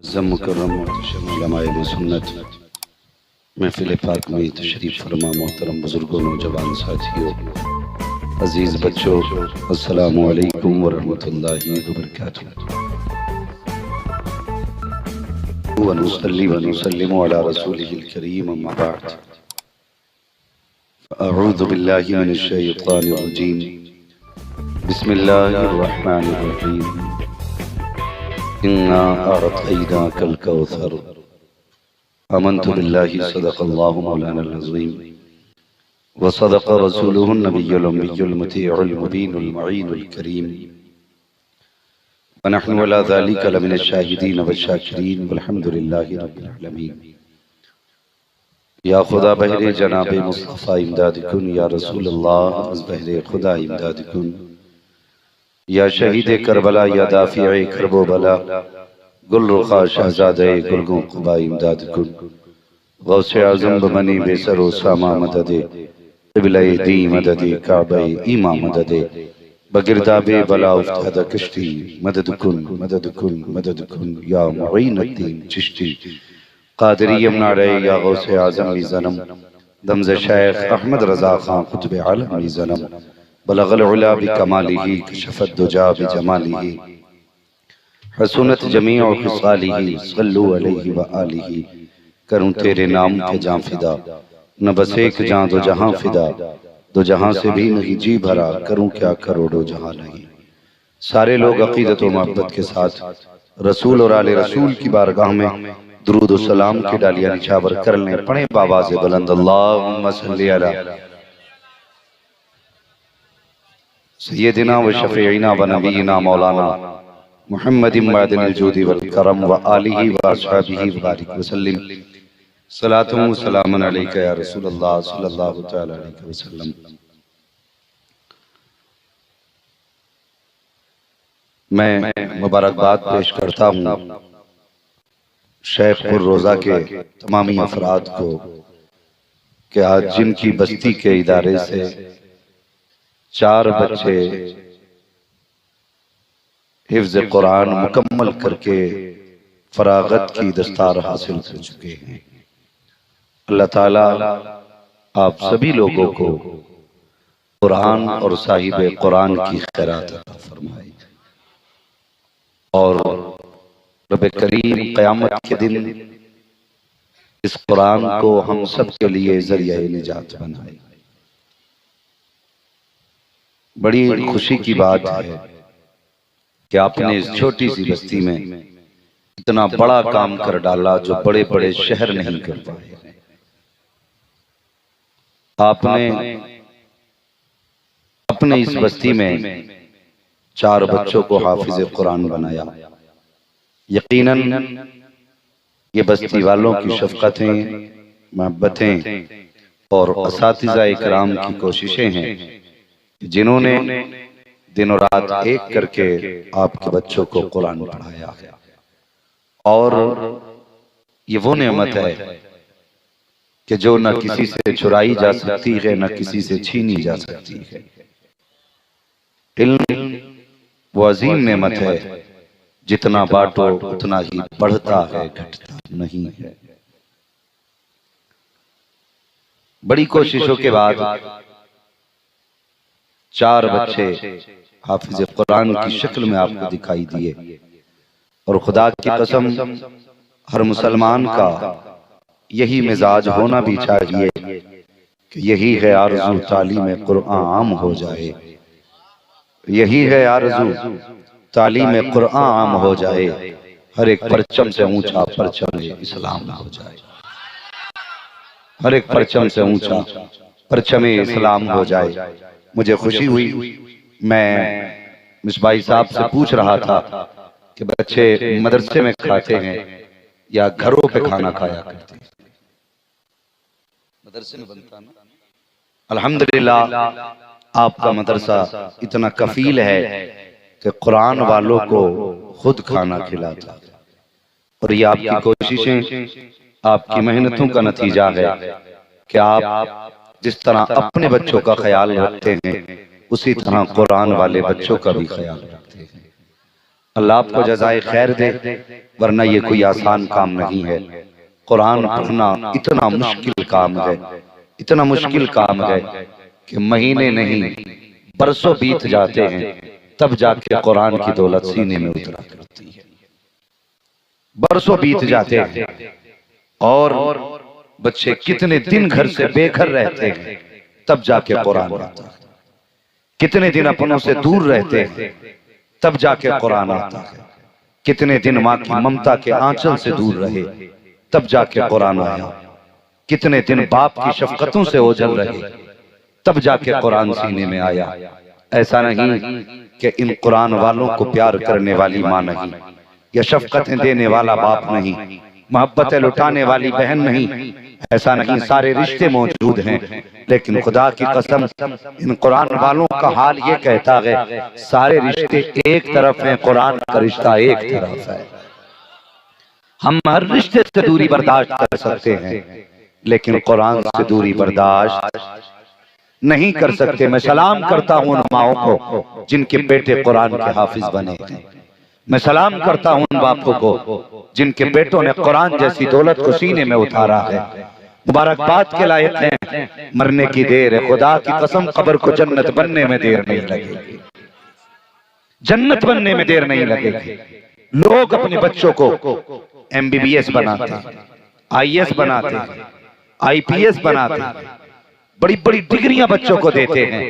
मुकर्रम उलमाए सुन्नत महफिल पाक में तशरीफ़ फरमा मोहतरम बुजुर्गों नौजवान साथियों अजीज़ बच्चों अस्सलामु अलैकुम वरहमतुल्लाहि वबरकातुहू व नुसल्ली व नुसल्लिमु अला रसूलिहिल करीम अम्मा बाद अऊज़ु बिल्लाहि मिनश शैतानिर रजीम बिस्मिल्लाहिर रहमानिर रहीम इन्ना अअतैनाकल कौसर आमन्तु बिल्लाहि सदक़ल्लाहु मौलाना अज़ीम व सदक़ रसूलुहुन नबियुल उम्मियुल मुतीउल मुबीनुल मुईनुल करीम व नहनु अला ज़ालिका लमिनश शाहिदीन व शाकिरीन वल्हम्दुलिल्लाहि रब्बिल आलमीन। या खुदा बहरे जनाबे मुस्तफ़ा इमदाद कुन, या रसूल अल्लाह अज़ बहरे खुदा इमदाद कुन, या शहीद करबला, या दाफ़िए करबो बला, गुल रुखा शहज़ादे गुलगों क़ुबा इमदाद कुन, गौसे आज़म बमनी बेसरो सामा मददे, क़िबले दी मददे, काबे ईमा मददे, बगिरदाबे बला उफ्ताद कश्ती मदद कुन मदद कुन मदद कुन, या मुईनुद्दीन चिश्ती क़ादरी यमनारे, या गौसे आज़म ली ज़नम दमज़ शेख अहमद रज़ा खां क़ुत्ब आलम ली ज़नम बलगल उला बिकमालिही कशफ़त दुजा बिजमालिही हसनत जमीअ ख़िसालिही सल्लु अलैहि व आलिही। करूं तेरे नाम पे जां फिदा, न बस एक जां दो जहां फिदा, दो जहां से भी नहीं जी भरा, करूं क्या करोड़ों जहां नहीं। सारे लोग अक़ीदत व मोहब्बत के साथ रसूल और आले रसूल की बारगाह में दुरूद व सलाम की डालियां निछावर कर लें। पढ़े बावाज़ बुलंद अल्लाहुम्मा सल्ली अला सय्यदिना व शफ़ीइना व नबीना मौलाना मुहम्मदिन मअदिनिल जूदि वल करम व आलिहि व अस्हाबिहि व बारिक व सल्लिम सलातुन व सलामुन अलैका या रसूलल्लाह सल्लल्लाहु तआला अलैहि वसल्लम। मैं मुबारकबाद पेश करता हूँ शेख पुर रोज़ा के तमामी अफराद को कि आज जिनकी बस्ती के इदारे से 4 बच्चे हिफ्ज़ कुरान मुकम्मल करके फरागत की दस्तार हासिल कर चुके हैं। अल्लाह ताला आप सभी लोगों को कुरान और साहिब कुरान की खैरात अता फरमाए और रब करीम क़यामत के दिन इस कुरान को हम सब के लिए ज़रिया निजात बनाए। बड़ी खुशी की बात है कि आपने इस छोटी सी बस्ती में इतना बड़ा काम कर डाला जो बड़े बड़े शहर नहीं कर पाए। आपने अपने इस बस्ती में 4 बच्चों को हाफिज कुरान बनाया। यकीनन ये बस्ती वालों की शफ़क़तें, मोहब्बतें और असातिज़ा इकराम की कोशिशें हैं जिन्होंने दिनों रात एक करके आपके बच्चों को कुरान पढ़ाया है। और ये वो नेमत है कि जो न किसी से चुराई जा सकती है, न किसी से छीनी जा सकती है। इल्म वो अजीम नेमत है, जितना बांटो उतना ही बढ़ता है, घटता नहीं है। बड़ी कोशिशों के बाद 4 बच्चे हाफिज कुरान की शक्ल में आपको दिखाई दिए और खुदा की कसम हर मुसलमान का यही मिजाज होना भी चाहिए कि यही है आरज़ू तालीम कुरान आम हो जाए, यही है आरज़ू तालीम कुरान आम हो जाए, हर एक परचम से ऊंचा परचम इस्लाम हो जाए, हर एक परचम से ऊंचा परचम इस्लाम हो जाए। मुझे खुशी हुई, मैं मिसबाई साहब से पूछ रहा था कि बच्चे मदरसे में खाते हैं या घरों पे खाना खाया करते हैं? मदरसे में बनता ना। अल्हम्दुलिल्लाह आपका मदरसा इतना कफील है कि कुरान वालों को खुद खाना खिलाता, और ये आपकी कोशिशें, आपकी मेहनतों का नतीजा है कि आप जिस तरह अपने बच्चों का ख्याल रखते हैं उसी तरह कुरान वाले बच्चों का भी ख्याल रखते हैं। अल्लाह आपको जज़ाए खैर दे, वरना ये कोई आसान काम नहीं है। कुरान पढ़ना इतना मुश्किल काम है, इतना मुश्किल काम है कि महीने नहीं बरसों बीत जाते हैं तब जाके कुरान की दौलत सीने में उतरा करती है। बरसों बीत जाते हैं और बच्चे कितने दिन घर से बेघर रहते हैं तब जाके कुरान आता है। कितने दिन अपनों से दूर रहते हैं तब जाके कुरान आता है। कितने दिन माँ की ममता के आंचल से दूर रहे तब जाके कुरान आया। कितने दिन बाप की शफकतों से ओझल रहे तब जाके कुरान सीने में आया। ऐसा नहीं कि इन कुरान वालों को प्यार करने वाली माँ नहीं, या शफकतें देने वाला बाप नहीं, मोहब्बतें लुटाने वाली बहन नहीं, ऐसा नहीं, सारे रिश्ते मौजूद हैं। लेकिन खुदा की कसम इन कुरान वालों का हाल ये कहता है सारे रिश्ते एक तरफ हैं, कुरान का रिश्ता एक तरफ है। हम हर रिश्ते से दूरी बर्दाश्त कर सकते हैं लेकिन कुरान से दूरी बर्दाश्त नहीं कर सकते। मैं सलाम करता हूं उन माओं को जिनके बेटे कुरान के हाफिज बने हैं। मैं सलाम करता हूं उन बापों को जिनके बेटों ने कुरान जैसी दौलत को सीने में उतारा है। मुबारकबाद के लायक हैं। मरने की देर है, खुदा की कसम कब्र को जन्नत बनने में देर नहीं लगेगी, जन्नत बनने में देर नहीं लगेगी। लोग अपने बच्चों को MBBS बनाते हैं, IAS बनाते हैं, IPS बनाते हैं, बड़ी बड़ी डिग्रियां बच्चों को देते हैं,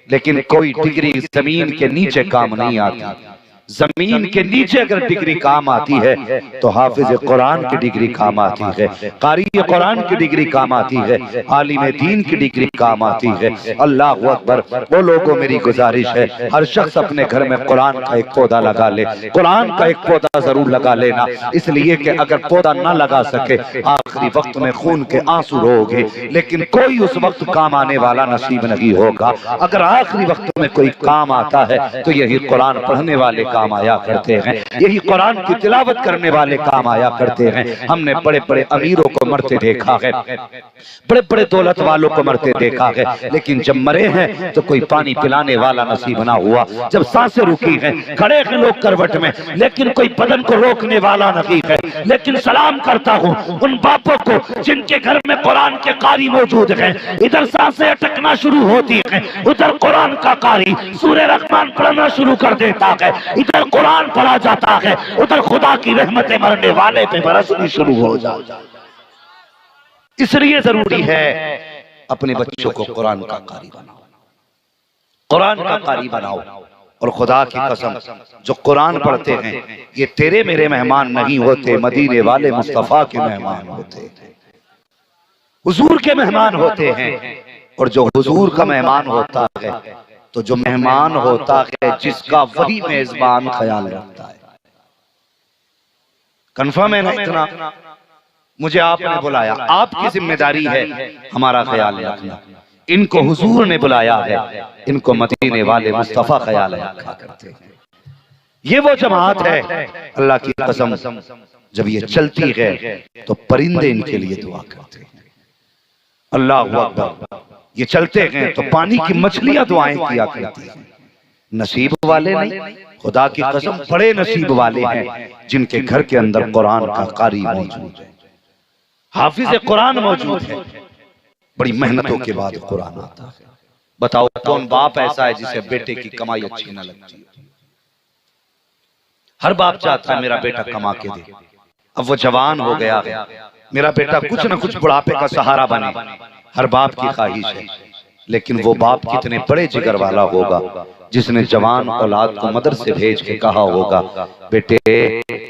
लेकिन कोई डिग्री जमीन के नीचे काम नहीं आती। जमीन के नीचे अगर डिग्री काम आती है तो हाफिज कुरान की डिग्री काम आती है, कारी कुरान की डिग्री काम आती है, आलिम दीन की डिग्री काम आती है। अल्लाह अकबर। वो लोगों, मेरी गुजारिश है हर शख्स अपने घर में कुरान का एक पौधा लगा ले। कुरान का एक पौधा जरूर लगा लेना, इसलिए कि अगर पौधा ना लगा सके आखिरी वक्त में खून के आंसू रोगे, लेकिन कोई उस वक्त काम आने वाला नसीब नहीं होगा। अगर आखिरी वक्त में कोई काम आता है तो यही कुरान पढ़ने वाले काम आया करते हैं, यही कुरान की तिलावत करने वाले काम आया करते हैं। हमने बड़े बड़े अमीरों को मरते देखा है, बड़े बड़े दौलत वालों को मरते देखा है, लेकिन जब मरे हैं तो कोई पानी पिलाने वाला नसीब ना हुआ। जब सांसें रुकी हैं, खड़े हैं लोग करवट में, लेकिन कोई बदन को रोकने वाला नहीं है। लेकिन सलाम करता हूँ उन बापों को जिनके घर में कुरान के कारी मौजूद हैं। इधर सांसें अटकना शुरू होती हैं, उधर कुरान का कारी सूरह रहमान पढ़ना शुरू कर देता है। इधर कुरान पढ़ा जाता है, उधर खुदा की रहमतें मरने वाले पे बरसनी शुरू हो जाती। इसलिए जरूरी है अपने बच्चों को कुरान का कारी बनाओ, कुरान का कारी बनाओ। और खुदा की कसम जो कुरान पढ़ते हैं ये तेरे मेरे मेहमान नहीं होते, मदीने वाले मुस्तफा के मेहमान होते हैं, हुजूर के मेहमान होते हैं। और जो हुजूर का मेहमान होता है तो जो मेहमान होता है जिसका वही मेजबान ख्याल रखता है। कंफर्म है ना इतना? मुझे आपने बुलाया, आपकी जिम्मेदारी है हमारा ख्याल रखना। इनको हुजूर ने बुलाया है, इनको मदीने वाले मुस्तफा ख्याल रखा करते हैं। ये वो जमात है अल्लाह की कसम, जब ये चलती है तो परिंदे इनके लिए दुआ करते हैं। अल्लाह अकबर। ये चलते हैं तो पानी की मछलियां दुआएं किया करती हैं। नसीब वाले नहीं, खुदा की कसम बड़े नसीब वाले हैं जिनके घर के अंदर कुरान का कारी मौजूद है, हाफिज कुरान मौजूद है। बड़ी मेहनतों के बाद कुरान आता है। बताओ कौन बाप ऐसा है जिसे बेटे की कमाई अच्छी न लगती? हर बाप चाहता है मेरा बेटा कमा के दे। अब वो जवान हो गया है, मेरा बेटा कुछ न कुछ बुढ़ापे का सहारा बने, हर बाप की ख्वाहिश है। लेकिन वो बाप कितने बड़े जिगर वाला होगा जिसने जवान औलाद को मदरसे भेज के कहा होगा बेटे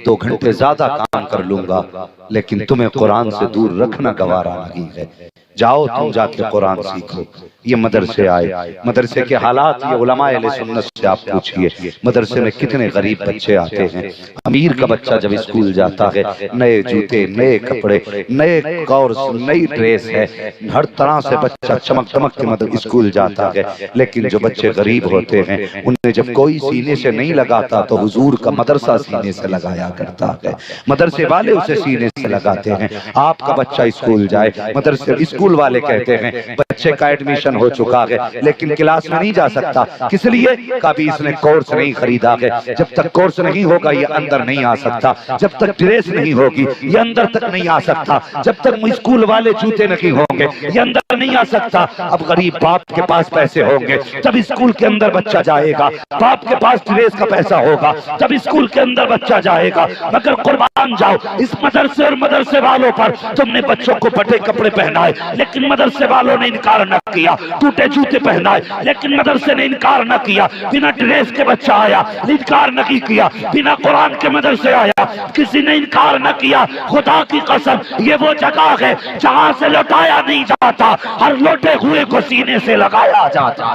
2 घंटे ज्यादा काम कर लूंगा लेकिन तुम्हें कुरान से दूर रखना गवारा नहीं है, जाओ तुम जाके कुरान सीखो। ये मदरसे आए, मदरसे के हालात ये उलमा अहले सुन्नत से आप पूछिए, मदरसे में कितने गरीब बच्चे आते हैं। अमीर का बच्चा जब स्कूल जाता है नए जूते, नए कपड़े, नए कोर्स, नई ड्रेस है, हर तरह से बच्चा चमक चमक के मतलब स्कूल जाता है। लेकिन जो बच्चे गरीब होते हैं उन्हें जब कोई सीने से नहीं लगाता तो हुजूर का मदरसा सीने से लगाया करता है, मदरसे वाले उसे सीने से लगाते हैं। आपका बच्चा स्कूल जाए, मदरसे स्कूल स्कूल वाले कहते हैं बच्चे का एडमिशन हो चुका है लेकिन क्लास में नहीं जा सकता, किस लिए? कभी इसने कोर्स नहीं खरीदा है, जब तक कोर्स नहीं होगा ये अंदर नहीं आ सकता, जब तक ड्रेस नहीं होगी ये अंदर तक नहीं आ सकता, जब तक स्कूल वाले जूते नहीं होंगे ये अंदर नहीं आ सकता। अब गरीब बाप के पास पैसे होंगे जब स्कूल के अंदर बच्चा जाएगा, बाप के पास ड्रेस का पैसा होगा जब स्कूल के अंदर बच्चा जाएगा। मगर कुर्बान जाओ इस मदरसे और मदरसे वालों पर, तुमने बच्चों को फटे कपड़े पहनाए लेकिन मदरसे वालों ने इनकार न किया, टूटे जूते पहनाए लेकिन मदरसे ने इनकार न किया, बिना ड्रेस के बच्चा आया इनकार नहीं किया, बिना कुरान के मदरसे आया किसी ने इनकार न किया। खुदा की कसम ये वो जगह है जहां से लौटाया नहीं जाता, हर लौटे हुए को सीने से लगाया जाता।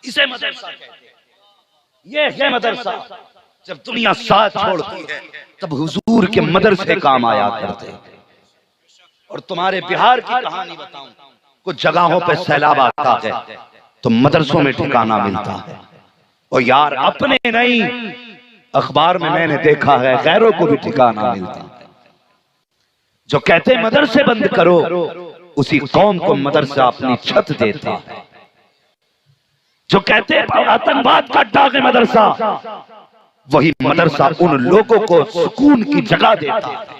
इसे मदरसा कहते हैं। ये है मदरसा। जब दुनिया साथ छोड़ती है तब हुजूर के मदरसे काम आया करते। और तुम्हारे बिहार की कहानी बताऊं, कुछ जगहों पे सैलाब आता है तो मदरसों में ठिकाना मिलता है। और यार अपने नहीं, अखबार में मैंने देखा है गैरों को भी ठिकाना मिलता है। जो कहते मदरसे बंद करो उसी कौम को मदरसा अपनी छत देता है। जो कहते आतंकवाद का अड्डा है मदरसा, वही मदरसा उन लोगों को सुकून की जगह देता है।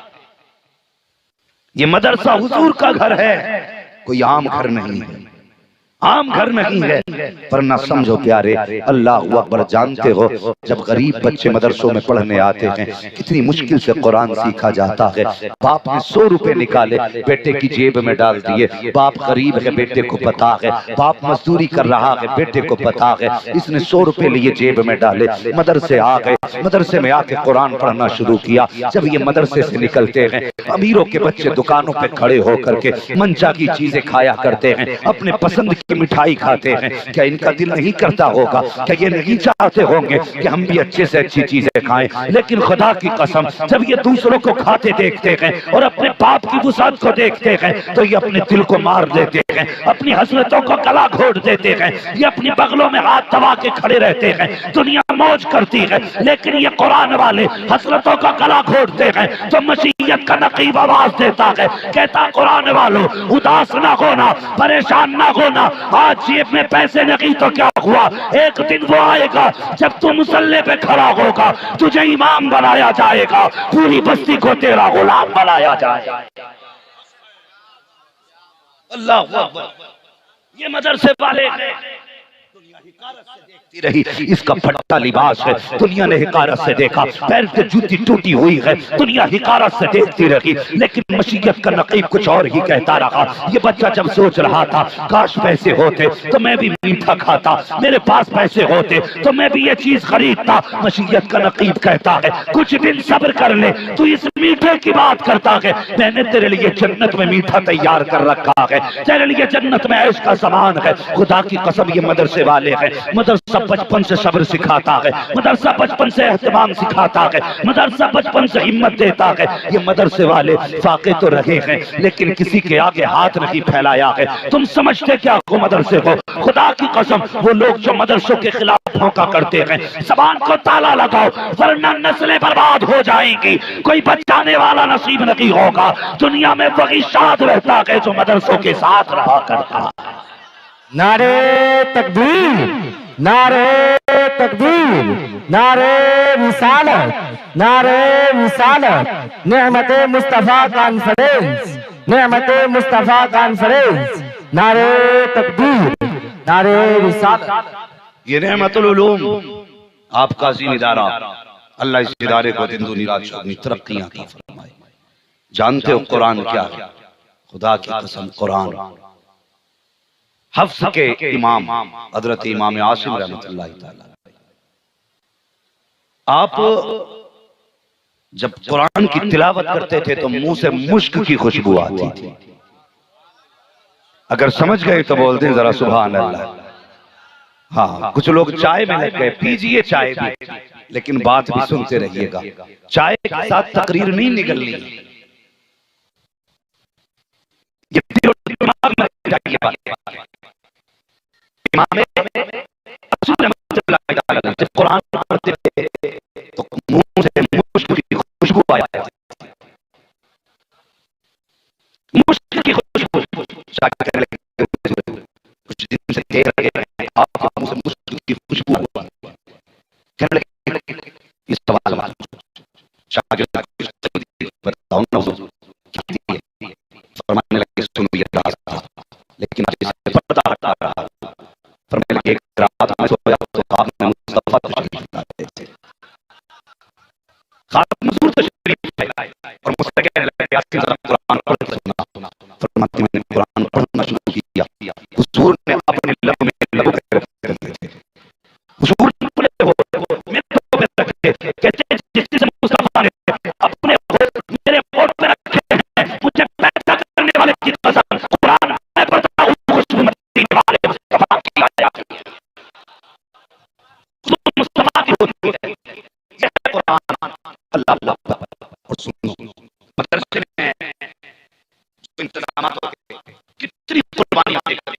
ये मदरसा हुजूर का घर है, कोई आम घर नहीं है, आम घर नहीं है। पर ना समझो प्यारे, अल्लाह अकबर, जानते हो जब गरीब बच्चे मदरसों में पढ़ने आते हैं कितनी मुश्किल से कुरान सीखा जाता है। बाप ने 100 रुपए निकाले बेटे की जेब में डाल दिए, बाप गरीब है बेटे को पता है, बाप मजदूरी कर रहा है बेटे को पता है, इसने 100 रुपए लिए जेब में डाले, मदरसे आ गए, मदरसे में आके कुरान पढ़ना शुरू किया। जब ये मदरसे से निकलते हैं, अमीरों के बच्चे दुकानों पे खड़े होकर के मनचा की चीजें खाया करते हैं, अपने पसंद की मिठाई खाते हैं। क्या इनका दिल नहीं करता होगा, क्या ये नहीं चाहते होंगे कि हम भी अच्छे से अच्छी चीजें खाएं? लेकिन खुदा की कसम जब ये दूसरों को खाते देखते हैं और अपने बाप की वुसात को देखते हैं तो ये अपने दिल को मार देते हैं, अपनी हसरतों को गला घोट देते हैं, ये अपनी बगलों में हाथ दबा के खड़े रहते हैं। दुनिया मौज करती है लेकिन ये कुरान वाले हसरतों का गला घोटते हैं तो मसीहत का नकीब आवाज देता है, कहता कुरान वालों उदास ना होना, परेशान ना होना, आज जेब में पैसे नहीं तो क्या हुआ, एक दिन वो आएगा जब तू मुसल्ले पे खड़ा होगा, तुझे इमाम बनाया जाएगा, पूरी बस्ती को तेरा गुलाम बनाया जाएगा। अल्लाह अकबर। ये मदरसे वाले दुनिया हिकारत से देखती रही, इसका फटा लिबास है, दुनिया ने हिकारत से देखा, पैर से जूती टूटी हुई है, दुनिया हिकारत से देखती रही। लेकिन मशीयत का नकीब कुछ और ही कहता रहा। ये बच्चा जब सोच रहा था काश पैसे होते तो मैं भी मीठा खाता, मेरे पास पैसे होते तो मैं भी ये चीज खरीदता। मशीयत का नकीब कहता है कुछ दिन सब्र कर ले, तू इस मीठे की बात करता है, मैंने तेरे लिए जन्नत में मीठा तैयार कर रखा है, तेरे लिए जन्नत में ऐश का सामान है। खुदा की कसम ये मदरसे वाले हैं, मदरसा बचपन से सब्र सिखाता है, मदरसा बचपन से एहतमाम सिखाता है, मदरसा बचपन से हिम्मत देता है। ये मदरसे वाले फाके तो रहे हैं लेकिन किसी के आगे हाथ नहीं फैलाया है। तुम समझते क्या हो मदरसे को? खुदा की कसम वो लोग जो मदरसों के खिलाफ धोखा करते हैं, जबान को ताला लगाओ वरना नस्लें बर्बाद हो जाएंगी, कोई बचाने वाला नसीब नहीं होगा। दुनिया में वही शाद रहता है जो मदरसों के साथ रहा करता। नारे तकबीर, नारे तकबीर, नारे रिसालत, नारे रिसालत, नेमत मुस्तफा कॉन्फ्रेंस, नेमत मुस्तफा कॉन्फ्रेंस, नारे तकबीर, नारे रिसालत। ये नेमतुल उलूम आपका अजीम इदारा, अल्लाह इस इदारे को दिन दुनी रात चौगनी तरक्कियां अता फरमाए। जानते हो कुरान क्या है? खुदा की कसम कुरान हफ्स के इमाम हजरत इमाम आसिम रहमतुल्लाहि तआला, आप जब कुरान की तिलावत करते थे तो मुंह से मुश्क की खुशबू आती थी। अगर समझ गए तो बोल दें जरा सुभान अल्लाह। हाँ, कुछ लोग चाय में लग गए, पीजिए चाय भी, लेकिन बात भी सुनते रहिएगा। चाय के साथ तकरीर नहीं निकलनी, ये दिमाग में जाइए बात। इमाम जब कुरान पढ़ते थे तो मुंह से मुश्क की खुशबू आया। मुश्क की खुशबू। शायद कहने लगे कुछ दिन से देख रहे हैं आपके मुंह से मुश्क की खुशबू। कहने लगे इस सवाल शागिर्द बताओ ना हुजूर क्या थी ये? फरमाने लगे सुनो ये राज था, लेकिन आज इससे पर्दा हटा रहा। फरमाने लगे एक रात में सोया तो ख्वाब में मुस्तफा तशरीफ लाए थे। ख्वाब में हुजूर तशरीफ लाए और मुझसे कहने लगे यासीन जरा कुरान पढ़ के सुना। फरमाते मैंने कुरान पढ़ना शुरू किया। हुजूर ने अपने लब में लबो के रखे थे। हुजूर ने बोले हो मेरे लबों पे रखे, कहते जिस मुस्तफा ने अपने मेरे होठ पे रखे हैं, मुझे पैदा करने वाले की कसम कुरान मैं पढ़ता हूँ खुशबू मदीने वाले मुस्तफा की आ जाती है। खुशबू मुस्तफा की होती है ये कुरान। अल्लाह अल्लाह। और सुनो मदरसे में जो इंतजामात होते हैं कितनी कुर्बानियां देकर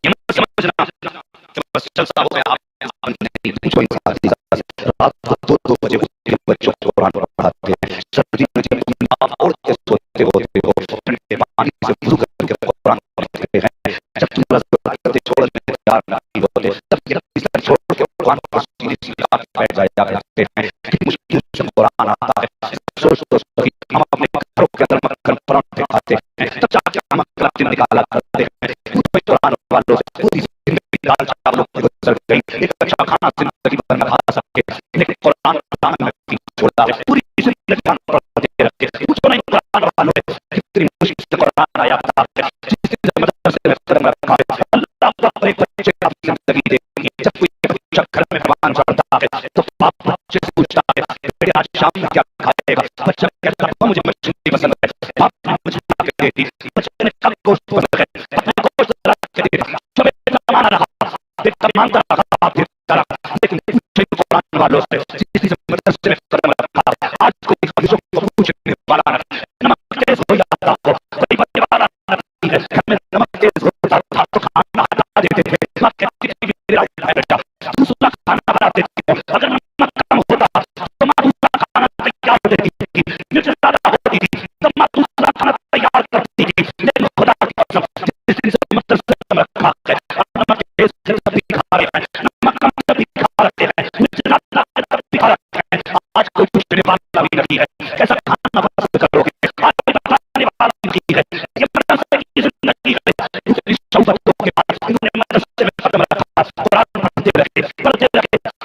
ये मत समझना कि बस जलसा हो गया आप नहीं पूछो रात को 2-2 बजे बच्चों को कुरान पढ़ाते हैं। सर्दी में जब तुम नाव ओढ़ के सोते होते हो ठंडे पानी से वुज़ू करके कुरान पढ़ते हैं। जब तुम रज़ा करते छोड़ने तैयार नहीं होते तब ये सर छोड़ के कुरान पर सीधे आके बैठ जाया करते हैं। मुश्किल से कुरान आता है। सोच तो सही हम अपने घरों के अंदर मक्खन पराठे खाते हैं तब जाके हम अगला दिन निकाला करते हैं। पूरे कुरान वालों से पूरी जिंदगी दाल चावलों की गुजर गई, एक अच्छा खाना जिंदगी भर न खा सके, लेकिन कुरान में छोड़ा पूरी जिंदगी कुरान पढ़ते रखे। मुझको नहीं कुरान वालों ने कितनी मुश्किल से कुरान आया था। जिस दिन मदरसे में कदम रखा है अल्लाह को एक बच्चे का जिंदगी देखी। जब कोई बच्चा घर में कुरान पढ़ता है तो बाप बच्चे से पूछता है बेटे आज शाम में क्या खाएगा? बच्चा कहता है मुझे मछली पसंद है। बाप ने मुझे ला के दे दी। बच्चे ने कब गोश्त पसंद है गोश्त ला के दे दिया। जब माना रहा बेटा मानता रहा फिरता रहा, लेकिन पूछे कुरान वालों से किसी से मदरसे में कदम रखा आज कोई हदीसों को पूछने वाला नहीं। नमक तेज हो जाता हो कोई बच्चे वाला नहीं है। घर में नमक तेज होता था तो खाना हटा देते थे। मां कहती थी मेरा बेटा दूसरा खाना बना देती हो। अगर नमक कम होता तो मां दूसरा खाना तैयार देती थी। मिर्च ज्यादा होती थी तो मां दूसरा खाना तैयार करती थी। लेकिन खुदा की कसम जिस दिन से मदरसे में रखा है नमक तेज तभी खा रहे हैं, नमक कम तभी खा रहे हैं, मिर्च ज्यादा तभी खा रहे हैं। आज कोई पूछने वाला भी नहीं है कैसा खाना पसंद करोगे। आज कोई बताने वाला नहीं है। ये मदरसे की जिंदगी है। इतनी शौकतों के बाद इन्होंने मदरसे में कदम रखा, कुरान पढ़ते रहे।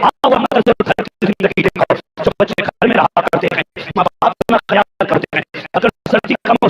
आओ मदरसे में जिंदगी देखो। जो बच्चे घर में रहा करते हैं माँ बाप का ख्याल करते हैं। अगर सर्दी कम हो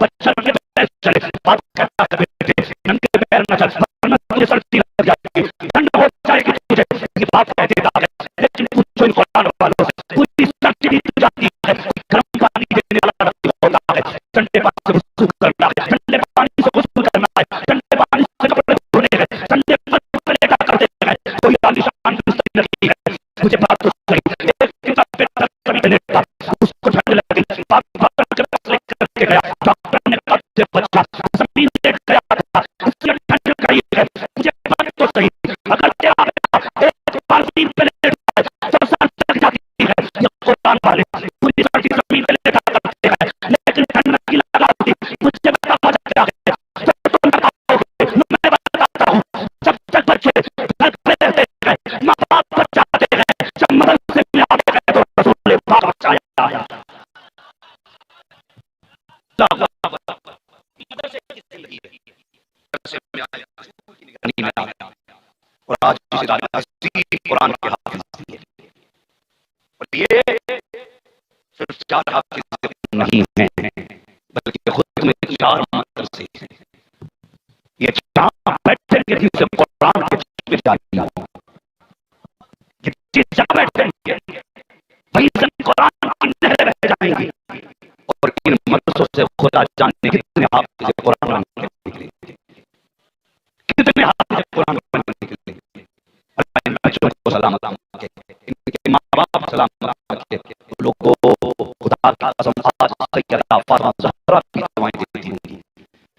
बच्चा के पैर चले बाप कहता है बेटे नंगे पैर न चल वरना तुझे सर्दी लग जाएगी, ठंड हो जाएगी तुझे। ये बाप कह देता है। लेकिन पूछो इन कुरान वालों से पूरी सर्दी बीत जाती है। गर्म पानी देने वाला नहीं होता है। ठंडे पानी से वुज़ू करना है, ठंडे पानी से वुज़ू करना है, ठंडे पानी से कपड़े धोने हैं, ठंडे पानी से लेटा करते हैं। कोई आलीशान बिस्तर नहीं है। मुझे बात तो सही एक किताब पे कभी लेटा उसको ठंड लगी बाप डॉक्टर के पास लेकर गया। डॉक्टर ने कहा से बच्चा जमीन से गया था इसलिए ठंड गई है। मुझे बात तो सही अगर तेरा बेटा एक बार जमीन पे लेटा है 100 साल तक जाती है। ये कुरान वाले पूरी सर्दी जमीन पे लेटा करते हैं लेकिन ठंड नहीं लगाती। मुझे बता मजा क्या है मैं बताता हूँ। जब तक बच्चे घर पे रहते हैं माँ बाप बचाते हैं, जब मदरसे में आते हैं तो रसूल पाक बचाया है। मदरसे की जिंदगी है। मदरसे में आया निगरानी में आया और आज जिस दादा कुरान के हाफिज है और ये सिर्फ 4 हाफिज नहीं है बल्कि खुद में 4 मदरसे हैं। ये 4 बैठेंगे जिनसे कुरान के चश्मे जारी हो। ये जिस जगह बैठेंगे वहीं से कुरान की नहरें बह जाएंगी और इन मदरसों से खुदा जाने कितने हाफिज कुरान निकले, कितने हाफिज कुरान निकले। अल्लाह इन बच्चों को सलामत रखे, इनके माँ बाप सलामत रखे। लोगों खुदा की कसम आज सैयदा फातिमा ज़हरा की दुआएं देती होंगी,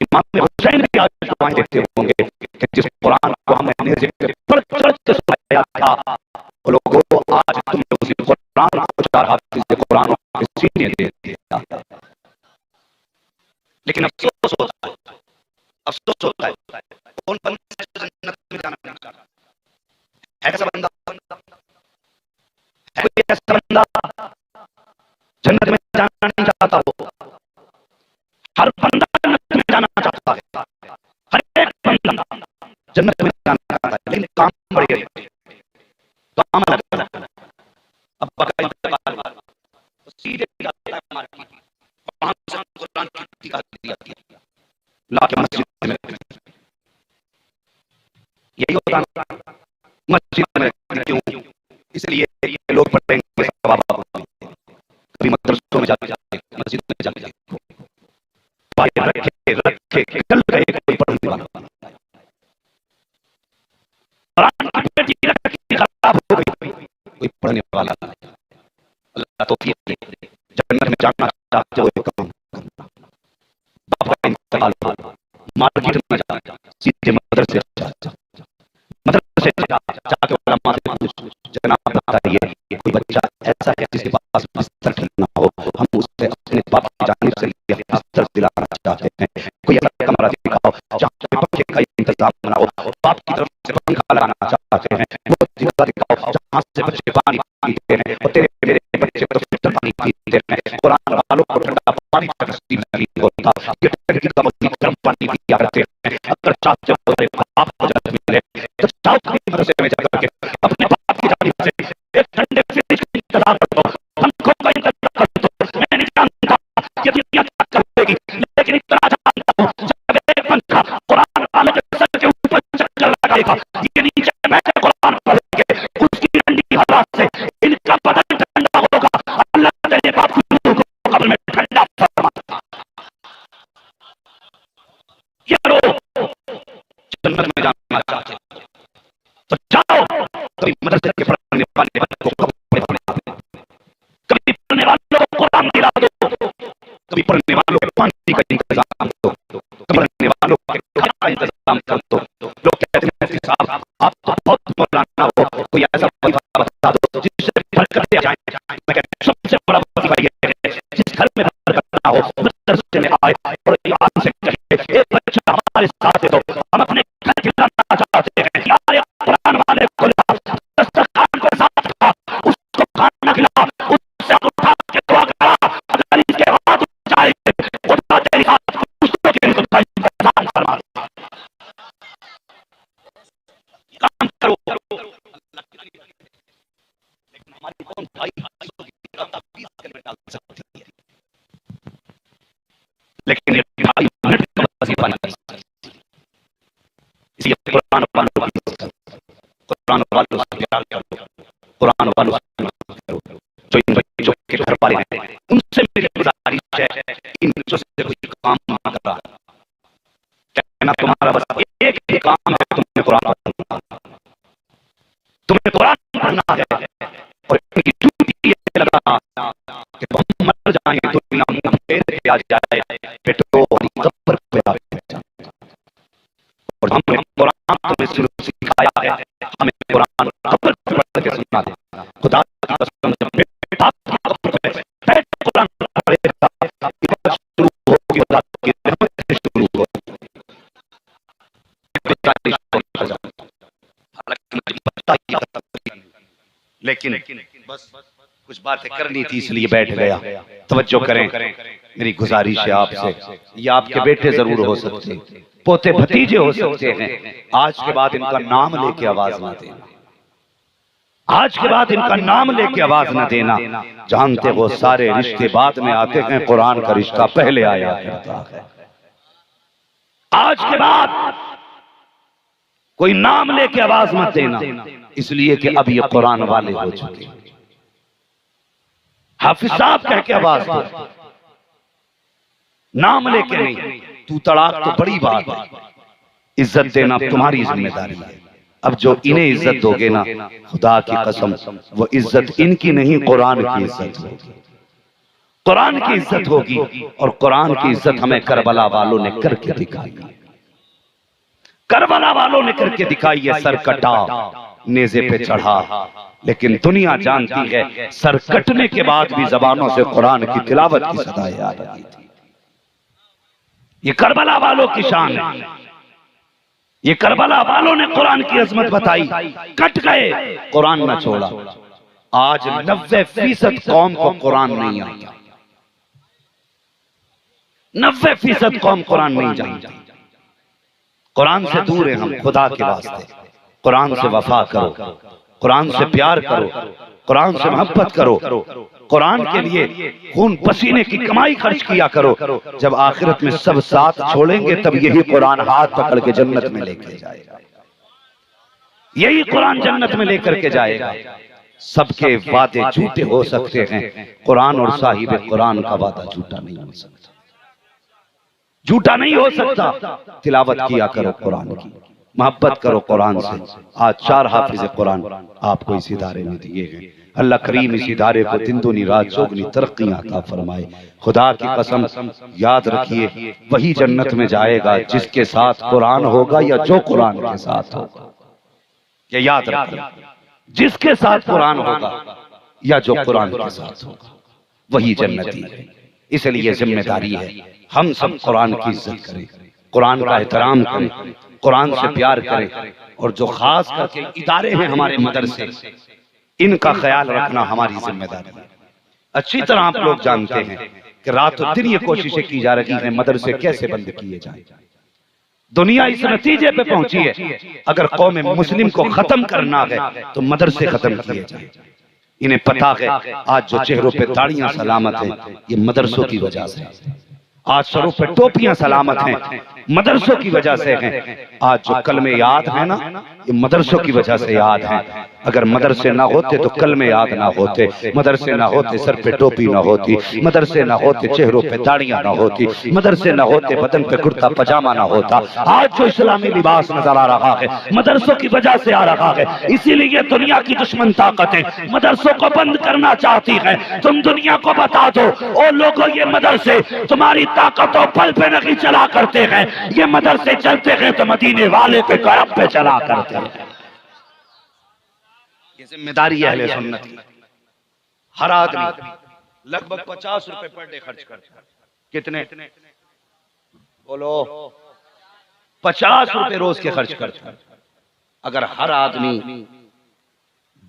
इमाम हुसैन की आज दुआएं देते होंगे कि जिस कुरान को हमने नेज़े पे पढ़ चढ़ के सुनाया था लोगों आज तुमने उसी कुरान को 4 हाफिज कुरान के सीने दे दिया। लेकिन अफसोस होता है, अफसोस होता है कौन बंदा जन्नत में जाना नहीं चाहता है? ऐसा बंदा है कोई? ऐसा बंदा जन्नत में जाना नहीं चाहता? हो हर बंदा जन्नत में जाना चाहता है, हर एक बंदा जन्नत में जाना चाहता है, लेकिन काम बड़े हैं, काम अलग अलग। अब तो सीधे जाता है मार्केट, वहां से कुरान की दिखा दिया ला के मस्जिद में, यही होता है मस्जिद में। क्यों? इसलिए ये लोग पढ़ेंगे सवाब, कभी मदरसों में जाके मस्जिद में जाके रखे रखे निकल गए कोई पढ़ने वाला, कुरान की बेटी रखी खराब हो गई कोई पढ़ने वाला। अल्लाह तौफीक दे, जन्नत में जाना चाहते हो काम करना, बाप का इंतकाल हो, मार्केट में जा, सीधे मदरसे जा, मदरसे जाके उलमा से पूछ, जनाब बताइए कोई बच्चा ऐसा है जिसके पास बिस्तर ठीक ना हो, हम उससे अपने बाप की जानिब से बिस्तर दिलाना चाहते हैं, कोई ऐसा कमरा दिखाओ जहाँ पे पंखे का इंतजाम बनाओ, बाप की तरफ से पंखा लगाना चाहते हैं, वो जगह दिखाओ जहाँ से बच्चे पानी पीते हैं, और तेरे मेरे बच्चे तो फिल्टर पानी पीते हैं, कुरान वालों को ठंडा पानी का नसीब नहीं होता, ये टंकी का मजीद गर्म पानी पिया करते हैं। अगर चाहते हो मेरे बाप को जन्नत मिले तो जाओ मदरसे में जाकर के अपने बाप की जानिब से एक ठंडे फ्रिज का इंतजाम कर दो, पंखों का इंतजाम कर दो। मैं नहीं जानता ये दुनिया क्या करेगी, लेकिन इतना जानता हूँ जब एक पंखा कुरान वाले के सर के ऊपर चक्कर लगाएगा, ये नीचे बैठे कुरान पढ़ेंगे, उसकी ठंडी हवा से इनका बदन ठंडा होगा। अल्लाह तेरे बाप की रूह को कब्र में ठंडा फरमा। ये लोग जन्नत में जाना चाहते हैं तो जाओ, कभी मदरसे के पढ़ने वाले बच्चों को कपड़े पहना, कभी पढ़ने वालों को कुरान दिला दो, कभी पढ़ने वालों के पानी का इंतजाम दो, कभी पढ़ने वालों के खाने का इंतजाम कर दो। लोग कहते हैं साहब आप तो बहुत मौलाना हो, कोई ऐसा वजीफा बता दो जिससे बरकत आ जाए। मैं कहता हूं सबसे बड़ा वजीफा ये है जिस घर में बरकत ना हो मदरसे में आए और ईमान से कहे एक बच्चा हमारे साथ है तो हम अपने घर खिलाना चाहते हैं, यार कुरान वाले को दस्तरखान के साथ था, उसको खाना खिला, उससे उठा के दुआ करा, अगर इसके हाथ उठ जाए खुदा तेरी हाथ दूसरों के लिए इंतजाम फरमा। काम करो, लेकिन हमारी कौन भाई डाल सकती है, लेकिन ये ढाई मिनट का वजीफा नहीं कर सकती। इसलिए कुरान वालों से प्यार करो, कुरान वालों से करो, जो इन बच्चों के घर वाले हैं उनसे मेरी गुजारिश है इन बच्चों से कोई काम ना करा, कहना तुम्हारा बस एक ही काम है, तुम्हें कुरान पढ़ना, तुम्हें कुरान पढ़ना है, और इनकी ड्यूटी ये लगाना कि हम मर जाएं दुनिया मुंह फेर के आ जाए पेट्रोल कब्र पे आ जाए। और हमने कुरान तुम्हें शुरू सिखाया है, हमें कुरान कब्र पे पढ़ के सुना दे। खुदा की कसम जब बेटा कब्र पे बैठ कुरान पढ़ेगा इबादत शुरू होगी, खुदा की रहमत से शुरू होगी। लेकिन बस कुछ बातें करनी थी इसलिए बैठ गया। तवज्जो करें, मेरी गुजारिश है आपसे, ये आपके बेटे जरूर हो सकते, पोते भतीजे हो सकते हैं, आज के बाद इनका नाम लेके आवाज ना देना, आज के बाद इनका नाम लेके आवाज न देना। जानते हो सारे रिश्ते बाद में आते हैं, कुरान का रिश्ता पहले आया करता है। आज के बाद कोई नाम लेके आवाज मत देना, इसलिए कि अब ये कुरान वाले हो चुके। हाफिज साहब कह के आवाज दो, नाम लेके नहीं। तू तड़ाक तो बड़ी बात है, इज्जत देना तुम्हारी जिम्मेदारी है। अब जो इन्हें इज्जत दोगे ना, खुदा की कसम वो इज्जत इनकी नहीं कुरान की इज्जत होगी, कुरान की इज्जत होगी। और कुरान की इज्जत हमें करबला वालों ने करके दिखाई, करबला वालों ने करके दिखाई है। सर कटा, नेज़े पे चढ़ा, लेकिन दुनिया जानती है सर कटने के बाद भी जबानों से कुरान की तिलावत की सदाएं आ रही थी। ये करबला वालों की शान है। ये करबला वालों ने कुरान की अजमत बताई, कट गए, कुरान न छोड़ा। आज 90% कौम को कुरान नहीं आता, 90% कौम कुरान नहीं जानती। कुरान से दूर है हम। खुदा के वास्ते कुरान से वफा करो, कुरान से प्यार करो, कुरान से मोहब्बत करो, कुरान के लिए खून पसीने की कमाई खर्च किया करो। जब आखिरत में सब साथ छोड़ेंगे तब यही कुरान हाथ पकड़ के जन्नत में लेके जाएगा। यही कुरान जन्नत में लेकर के जाएगा। सबके वादे झूठे हो सकते हैं, कुरान और साहिब कुरान का वादा झूठा नहीं हो सकता, झूठा नहीं हो सकता। तिलावत किया करो कुरान की, मोहब्बत करो कुरान से। आज 4 हाफिज कुरान आपको इस इदारे में दिए हैं। अल्लाह करीम इस इदारे को दिन दुनी रात चौगनी तरक्कियां अता फरमाए। खुदा की कसम याद रखिए, वही जन्नत में जाएगा जिसके साथ कुरान होगा या जो कुरान के साथ होगा। ये याद रखिए, जिसके साथ कुरान होगा या जो कुरान के साथ होगा वही जन्नती है। इसलिए जिम्मेदारी है हम सब कुरान की इज्जत करें, कुरान का एहतराम करें, कुरान से प्यार करें। और जो खास करके इदारे हैं हमारे मदरसे, इनका ख्याल रखना हमारी जिम्मेदारी है। अच्छी तरह आप लोग जानते हैं कि रातों दिन ये कोशिशें की जा रही हैं मदरसे कैसे बंद किए जाएं। दुनिया इस नतीजे पे पहुंची है, अगर कौम मुस्लिम को खत्म करना है तो मदरसे खत्म किए जाएं। इन्हें पता है आज जो चेहरों पे दाढ़ियां सलामत हैं ये मदरसों की वजह से, आज सरों पे टोपियां सलामत हैं मदरसों की वजह से हैं। आज जो कलमे याद है ना, ये मदरसों की वजह से याद है। अगर मदरसे ना होते तो कलमे याद ना होते, मदरसे ना होते सर पे टोपी ना होती, मदरसे ना होते चेहरों पे दाढ़ियां ना होती, मदरसे ना होते बदन पे कुर्ता पजामा ना होता। आज जो इस्लामी लिबास नजर आ रहा है मदरसों की वजह से आ रहा है। इसीलिए दुनिया की दुश्मन ताकतें मदरसों को बंद करना चाहती है। तुम दुनिया को बता दो, ओ लोगों ये मदरसे तुम्हारी ताकतों बल पे नहीं चला करते हैं, ये मदरसे चलते हैं तो मदीने वाले के करम पे चला करते हैं। ये जिम्मेदारी है अहले सुन्नत की। हर आदमी लगभग 50 रुपए पर डे खर्च करता है। कितने बोलो? 50 रुपए रोज के खर्च करता है। अगर हर आदमी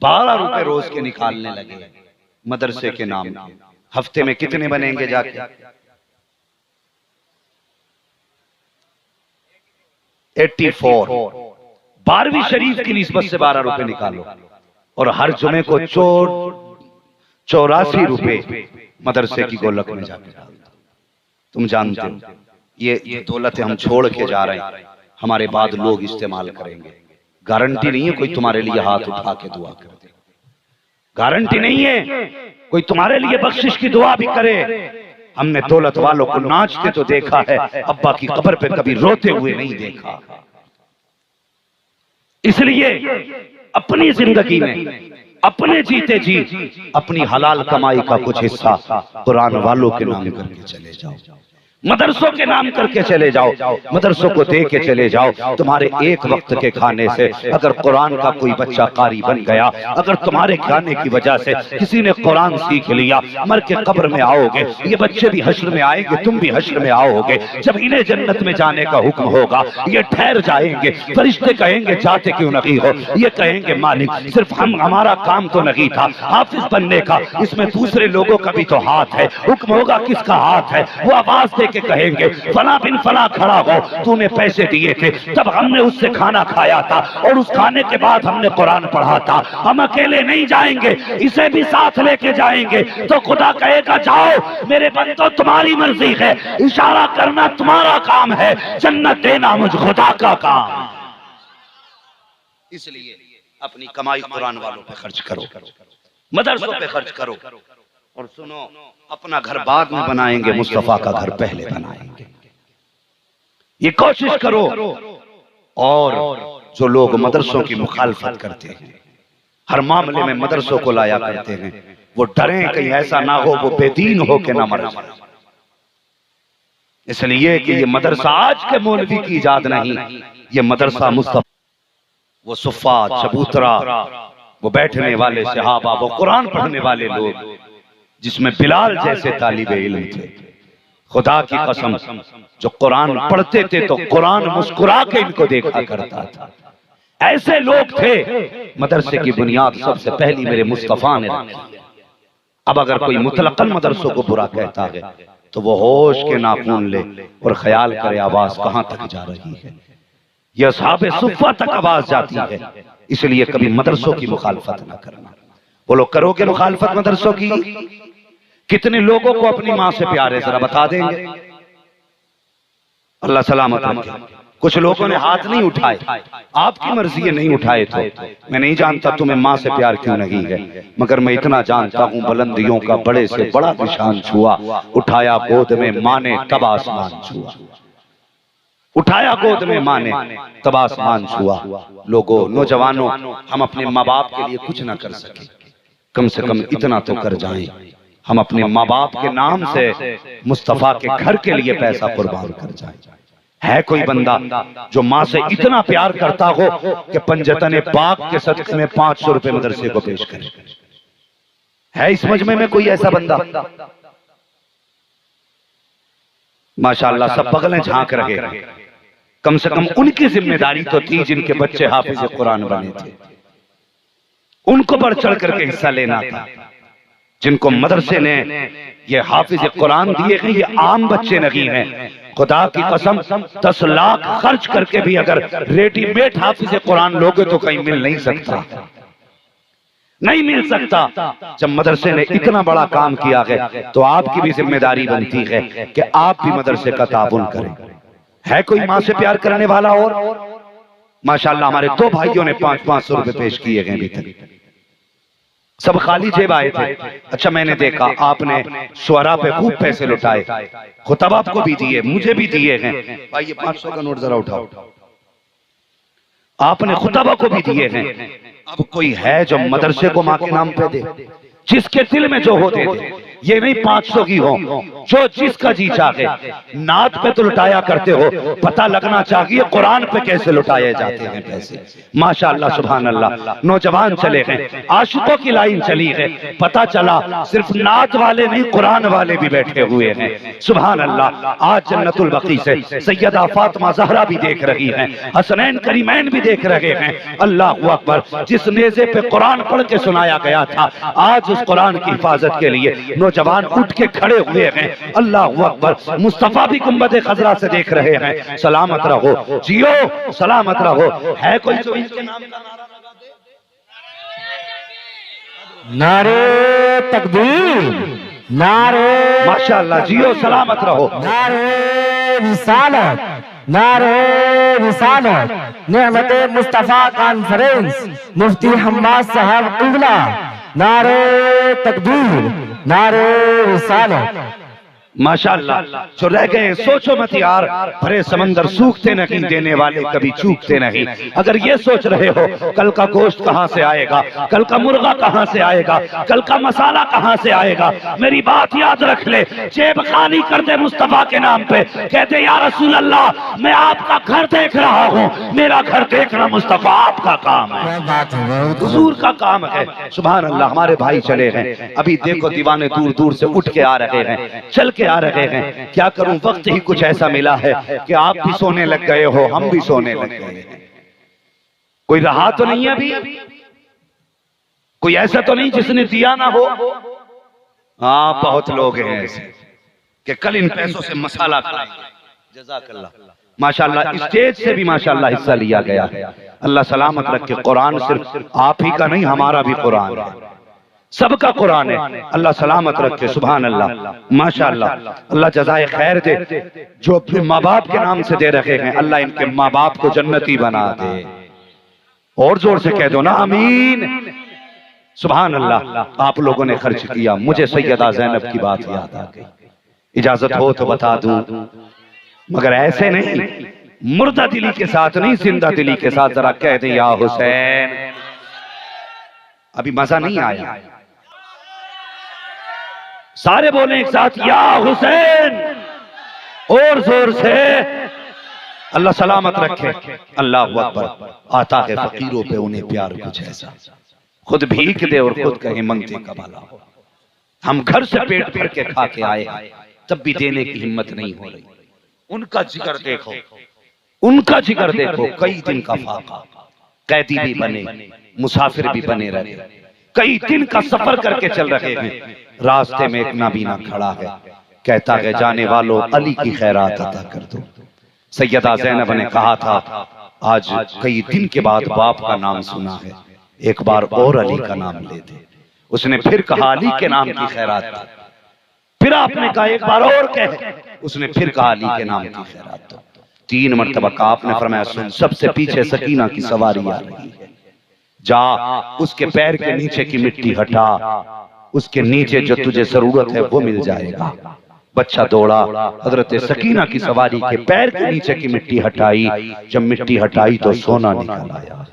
12 रुपए रोज के निकालने लगे मदरसे के नाम, हफ्ते में कितने बनेंगे जाके? 84। 12वीं शरीफ की निस्बत से 12 रुपए निकालो और हर जुमे को 84 रुपए मदरसे की गोलक में जाके डाल दो। तुम जानते हो ये दौलत हम छोड़ के जा रहे हैं, हमारे बाद लोग इस्तेमाल करेंगे। गारंटी नहीं है कोई तुम्हारे लिए हाथ उठा के दुआ कर दे, गारंटी नहीं है कोई तुम्हारे लिए बख्शिश की दुआ भी करे। हमने दौलत वालों को नाचते तो देखा है, अब्बा की कब्र पे कभी रोते हुए नहीं देखा। इसलिए अपनी जिंदगी में अपने जीते जी अपनी हलाल कमाई का कुछ हिस्सा कुरान वालों के नाम करके चले जाओ, मदरसों के नाम करके चले जाओ, मदरसों को दे के चले जाओ। तुम्हारे एक वक्त के खाने से अगर कुरान का कोई बच्चा कारी बन गया, अगर तुम्हारे खाने की वजह से किसी ने कुरान सीख लिया, मर के कब्र में आओगे, ये बच्चे भी हश्र में आएंगे, तुम भी हश्र में आओगे। जब इन्हें जन्नत में जाने का हुक्म होगा ये ठहर जाएंगे। फरिश्ते कहेंगे जाते क्यों नहीं हो? ये कहेंगे मालिक सिर्फ हमारा काम तो नहीं था हाफिज बनने का, इसमें दूसरे लोगों का भी तो हाथ है। हुक्म होगा किसका हाथ है? वो आवाज दे के कहेंगे फला बिन फला खड़ा हो, तूने पैसे दिए थे तब हमने उससे खाना खाया था और उस खाने के बाद हमने कुरान पढ़ा था। हम अकेले नहीं जाएंगे, इसे भी साथ लेके जाएंगे। तो खुदा कहेगा जाओ मेरे बंदो तुम्हारी मर्जी है, इशारा करना तुम्हारा काम है, जन्नत देना मुझ खुदा का काम। इसलिए अपनी कमाई कुरान वालों पे खर्च करो, मदरसों पे खर्च करो। और सुनो, अपना घर बाद में बनाएंगे, मुस्तफा का घर पहले बनाएंगे। ये कोशिश करो। और जो लोग मदरसों की मुखालफत करते हैं, हर मामले में मदरसों को लाया करते हैं, वो डरें कहीं ऐसा ना हो वो बेदीन हो के ना मर जाए। इसलिए कि ये मदरसा आज के मौलवी की इजाद नहीं, ये मदरसा मुस्तफा, वो सुफ़ा चबूतरा, वो बैठने वाले सहाबा, वो कुरान पढ़ने वाले लोग, जिसमें बिलाल जैसे तालिबे इल्म थे, खुदा की कसम, जो कुरान पढ़ते थे तो कुरान मुस्कुरा के इनको देखा करता था। ऐसे लोग थे, मदरसे की बुनियाद सबसे पहली मेरे मुस्तफा ने रखी। अब अगर कोई मुतलकन मदरसों को बुरा कहता है तो वो होश के नाखून ले और ख्याल करे आवाज कहां तक जा रही है। यह असहाबे सुफ़्फ़ा तक आवाज जाती है। इसलिए कभी मदरसों की मुखालफत ना करना। बोलो, करोगे मुखालफत मदरसों की? कितने लोगों को अपनी मां से प्यार है, जरा बता देंगे? अल्लाह सलामत रखे। कुछ लोगों ने हाथ नहीं उठाए, आपकी मर्जी है नहीं उठाए तो मैं नहीं जानता तुम्हें मां से प्यार क्यों नहीं है, मगर मैं इतना जानता हूं बुलंदियों का बड़े से बड़ा निशान छुआ, उठाया गोद में मां ने तब आसमान छुआ। उठाया गोद में मां ने तब आसमान छुआ। लोगों, नौजवानों, हम अपने माँ बाप के लिए कुछ ना कर सके, कम से कम इतना तो कर जाएं, हम अपने माँ बाप के नाम से मुस्तफा के घर के लिए पैसा कुर्बान कर जाएं। है कोई बंदा जो माँ से इतना प्यार करता हो कि पंजतन पाक के सदक़े में 500 रुपए मदरसे को पेश करे? है इस मजमे में कोई ऐसा बंदा? माशाअल्लाह सब बगलें झांक रहे हैं। कम से कम उनकी जिम्मेदारी तो थी जिनके बच्चे हाफिज कुरान बने थे, उनको बढ़ चढ़ करके हिस्सा लेना था। जिनको मदरसे ने ये हाफिज कुरान दिए हैं, ये आम बच्चे नहीं हैं। खुदा की कसम 10 लाख खर्च करके भी अगर रेडीमेड हाफिज कुरान लोगे तो कहीं मिल नहीं सकता, नहीं मिल सकता। जब मदरसे ने इतना बड़ा काम किया है तो आपकी भी जिम्मेदारी बनती है कि आप भी मदरसे का ताबुन करें। है कोई मां से प्यार करने वाला? और माशाअल्लाह हमारे 2 भाइयों ने 500 रुपए पेश किए गए अभी तक, सब खाली जेब आए थे। अच्छा, मैंने देखा आपने शुअरा पे खूब पैसे लुटाए, खुतबा को भी दिए, मुझे भी दिए हैं। भाई ये 500 का नोट जरा उठाओ। आपने खुतबा को भी दिए हैं। अब कोई है जो मदरसे को मां के नाम पे दे? जिसके दिल में जो हो दे दे, ये नहीं 500 की हो, जो जिसका जी चाहे। नात पे तो लुटाया करते हो, पता लगना चाहिए कुरान पे कैसे लुटाए जाते हैं पैसे। माशाअल्लाह सुभान अल्लाह, नौजवान चले गए, आशिकों की लाइन चली है, पता चला सिर्फ नात वाले नहीं कुरान वाले भी बैठे हुए हैं। सुभान अल्लाह, आज जन्नतुल बकी से सैयदा फातिमा ज़हरा भी देख रही हैं, हसनैन करीमैन भी देख रहे हैं। अल्लाह अकबर, जिस नेज़े पे कुरान पढ़ के सुनाया गया था, आज उस कुरान की हिफाजत के लिए नौजवान उठ के खड़े हुए हैं। अल्लाह अकबर, मुस्तफा भी गुंबद खजरा से देख रहे हैं। सलामत रहो, जियो, सलामत रहो। है कोई जो इसके नाम का नारा लगा दे? नारे तकबीर, नारे माशाअल्लाह, जियो, सलामत रहो। नारे रिसालत, नारे रिसालत, नेमत मुस्तफा कॉन्फ्रेंस, मुफ्ती हम्माद साहब किबला, नारे तकबीर, नारे रिसालत। माशाअल्लाह, जो रह गए सोचो मत यार, भरे समंदर सूखते नहीं, देने वाले कभी चूकते नहीं। अगर ये सोच रहे हो कल का गोश्त कहां से आएगा, कल का मुर्गा कहां से आएगा, कल का मसाला कहां से आएगा, मेरी बात याद रख ले, जेब खाली कर दे मुस्तफा के नाम पे, कहते या रसूल अल्लाह मैं आपका घर देख रहा हूं, मेरा घर देखना मुस्तफा आपका काम है, हुजूर का काम है। सुभान अल्लाह, हमारे भाई चले हैं, अभी देखो दीवाने दूर दूर से उठ के आ रहे हैं, चल के आ रहे हैं। क्या करूं, वक्त ही कुछ ऐसा मिला है कि आप भी सोने लग गए हो, हम भी सोने लग गए हैं। कोई रहा तो नहीं है अभी, कोई ऐसा तो नहीं जिसने दिया ना हो। हाँ, बहुत लोग हैं ऐसे कि कल इन पैसों से मसाला खाएंगे। जज़ाकल्लाह। माशाअल्लाह, स्टेज से भी माशाअल्लाह हिस्सा लिया गया है। अल्लाह सलामत रखे। कुरान सिर्फ आप ही का नहीं, हमारा भी कुरान है, सबका कुरान है। अल्लाह सलामत रखे। सुभान अल्लाह, माशाअल्लाह, अल्लाह जज़ाए खैर दे। जो अपने माँ बाप के नाम से दे रखे हैं, अल्लाह इनके माँ बाप को जन्नती बना दे। और जोर से कह दो ना आमीन। सुभान अल्लाह, आप लोगों ने खर्च किया, मुझे सैयदा ज़ैनब की बात याद आ गई। इजाजत हो तो बता दूं, मगर ऐसे नहीं, मुर्दा दिली के साथ नहीं, जिंदा दिली के साथ जरा कह दे या हुसैन। अभी मजा नहीं आया, सारे बोले एक साथ या हुसैन, और जोर से। अल्लाह सलामत रखे। अल्लाह अकबर। आता है फकीरों पे उन्हें प्यार कुछ ऐसा, खुद भीख दे और खुद कहे मंगते का भला हो। हम घर से पेट भर के खा के आए, तब भी देने की हिम्मत नहीं हो रही। उनका जिगर देखो, उनका जिगर देखो। कई दिन का फाका, कैदी भी बने, मुसाफिर भी बने रहे, कई दिन का सफर करके चल रहे हैं। रास्ते में एक नाबीना खड़ा है, कहता है जाने वालों अली की खैरात अता कर दो। सैयदा ज़ैनब ने कहा था आज कई दिन के बाद बाप का नाम सुना है, एक बार और अली का नाम ले दे। उसने फिर कहा अली के नाम की खैरात दो। फिर आपने कहा एक बार और कह। उसने फिर कहा अली के नाम की खैरात दो। 3 मरतबा का आपने फरमाया सुन, सबसे पीछे सकीना की सवारी आ रही है, जा उसके पैर के नीचे की मिट्टी हटा, उसके नीचे जो तुझे जरूरत है वो मिल जाएगा। बच्चा दौड़ा, हजरत सकीना की सवारी के पैर के नीचे की मिट्टी हटाई। जब मिट्टी हटाई तो सोना निकल आया,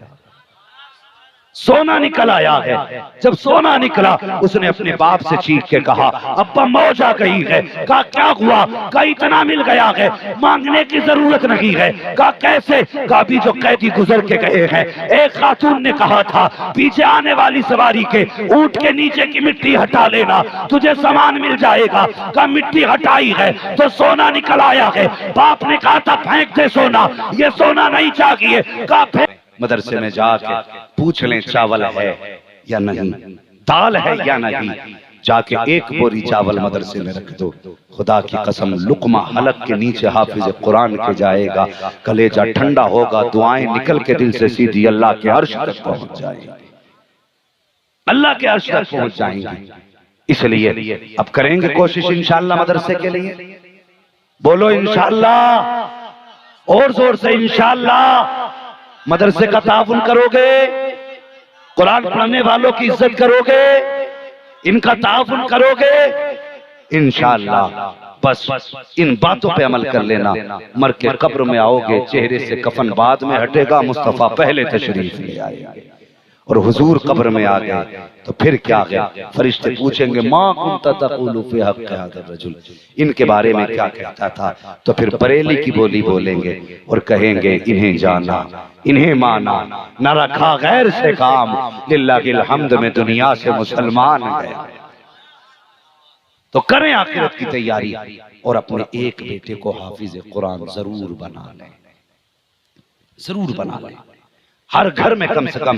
सोना निकल आया है। जब सोना निकला उसने अपने बाप से चीख के कहा अब्बा मौज आ गई है। कहा क्या हुआ? कहा इतना मिल गया है, मांगने की जरूरत नहीं है। कहा कैसे? कहा अभी जो कैदी गुजर के गए हैं, एक खातून ने कहा था पीछे आने वाली सवारी के ऊंट के नीचे की मिट्टी हटा लेना, तुझे सामान मिल जाएगा। कहा मिट्टी हटाई है तो सोना निकल आया है। बाप ने कहा था फेंक दे सोना, ये सोना नहीं चाहिए। कहा फेंक। मदरसे में जाके पूछ लें चावल है या नहीं, दाल है या नहीं। जाके एक बोरी चावल मदरसे में रख दो, खुदा की कसम लुकमा हलक के नीचे हाफिज कुरान के जाएगा, कलेजा ठंडा होगा, दुआएं निकल के दिल से सीधी अल्लाह के अर्श तक पहुंच जाएंगी, अल्लाह के अर्श तक पहुंच जाएंगी। इसलिए अब करेंगे कोशिश इंशाअल्लाह मदरसे के लिए। बोलो इंशाअल्लाह, और जोर से इंशाअल्लाह। मदरसे का ताउन करोगे, कुरान पढ़ने वालों की इज्जत करोगे, इनका ताउन करोगे इंशाअल्लाह। बस इन बातों पे अमल कर लेना। मर के कब्र में आओगे, चेहरे से कफन बाद में हटेगा, मुस्तफा पहले तशरीफ ले आएंगे। और हुजूर कब्र में आ गए तो फिर क्या गया? फरिश्ते पूछेंगे माँ कुंता तक़ूलु फी हक़्क़ि हाज़ा रजुल, इनके बारे में क्या कहता था? तो फिर बरेली की बोली बोलेंगे और कहेंगे इन्हें जाना, इन्हें माना, न रखा गैर से काम, लिल्लाहिल हम्द में दुनिया से मुसलमान गया। तो करें आखिरत की तैयारी और अपने एक बेटे को हाफिज कुरान जरूर बना लें, जरूर बना लें। हर घर में कम से कम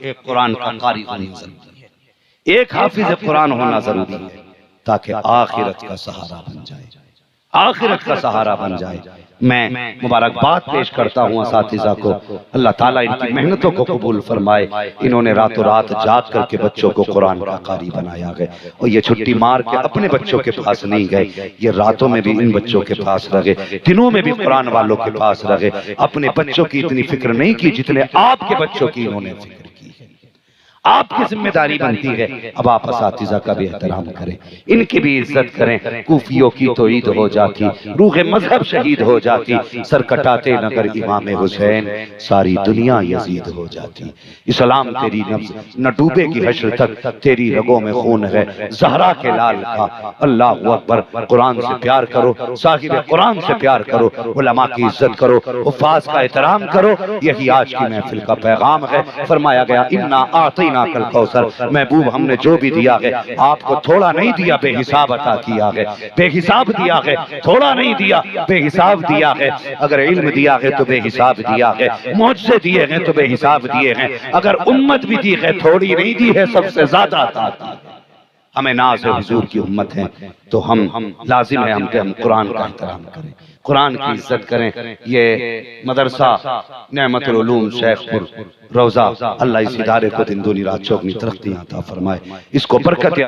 एक कुरान का कारी होना जरूरी है, एक हाफिज कुरान होना जरूरी है, ताकि आखिरत का सहारा बन जाए, आखिरत का सहारा बन जाए। मैं मुबारकबाद पेश करता हूँ असातिज़ा को, अल्लाह ताला इनकी मेहनतों को कबूल फरमाए। इन्होंने रातों रात जाग करके बच्चों को कुरान का कारी बनाया गया, और ये छुट्टी मार के अपने बच्चों के पास नहीं गए, ये रातों में भी इन बच्चों के पास रहे, दिनों में भी कुरान वालों के पास रहे। अपने बच्चों की इतनी फिक्र नहीं की जितने आपके बच्चों की इन्होंने फिक्र की है। आपकी जिम्मेदारी बनती है अब आप असातिज़ा का भी एहतराम करें, इनकी भी इज्जत करें। कूफियों की तो ईद हो जाती, रूह मजहब शहीद हो जाती, सर कटाते नगर इमाम हुसैन, सारी दुनिया यजीद हो जाती। इस्लाम तेरी नब्ज न डूबेगी हश्र तक, तेरी रगों में खून है ज़हरा के लाल का। अल्लाह अकबर। कुरान से प्यार करो, साहिब कुरान से प्यार करो, उलमा की इज्जत करो, हुफ़ाज़ का एहतराम करो। यही आज की महफिल का पैगाम है। फरमाया गया इन्ना आती कल कौसर, महबूब हमने जो भी दिया है आपको थोड़ा नहीं दिया, बेहिसाब अता किया है, बेहिसाब दिया है, थोड़ा नहीं दिया, बेहिसाब दिया है। अगर इल्म दिया है तो बेहिसाब दिया है, मुझसे दिए हैं तो बेहिसाब दिए हैं। अगर उम्मत भी दी है थोड़ी नहीं दी है, सबसे ज्यादा अता की। हमें नाज़ हुजूर की उम्मत है तो हम लाजिम है हम कुरान का एहतराम करें, कुरान की इज्जत करें। ये मदरसा नेमतुल उलूम शेखपुर रोजा, अल्लाह इस इदारे को दिन दूनी रात चौगनी तरक्की अता फरमाए, इसको बरकत